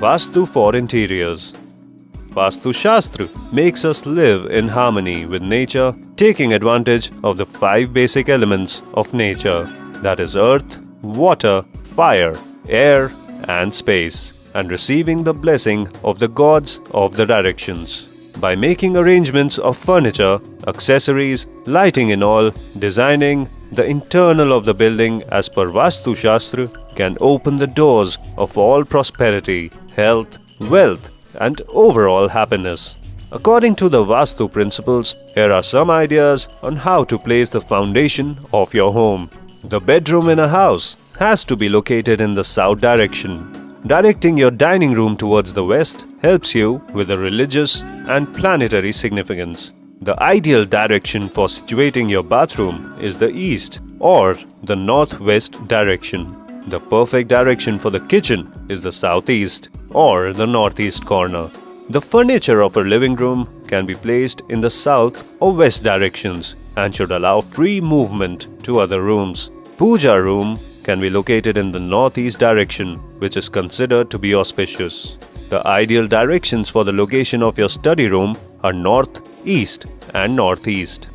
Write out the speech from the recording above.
Vastu for interiors. Vastu Shastra makes us live in harmony with nature, taking advantage of the 5 basic elements of nature, that is earth, water, fire, air, and space, and receiving the blessing of the gods of the directions. By making arrangements of furniture, accessories, lighting and all, designing the internal of the building as per Vastu Shastra can open the doors of all prosperity, health, wealth, and overall happiness. According to the Vastu principles, here are some ideas on how to place the foundation of your home. The bedroom in a house has to be located in the south direction. Directing your dining room towards the west helps you with the religious and planetary significance. The ideal direction for situating your bathroom is the east or the northwest direction. The perfect direction for the kitchen is the southeast or the northeast corner. The furniture of a living room can be placed in the south or west directions and should allow free movement to other rooms. Puja room can be located in the northeast direction, which is considered to be auspicious. The ideal directions for the location of your study room are north, east, and northeast.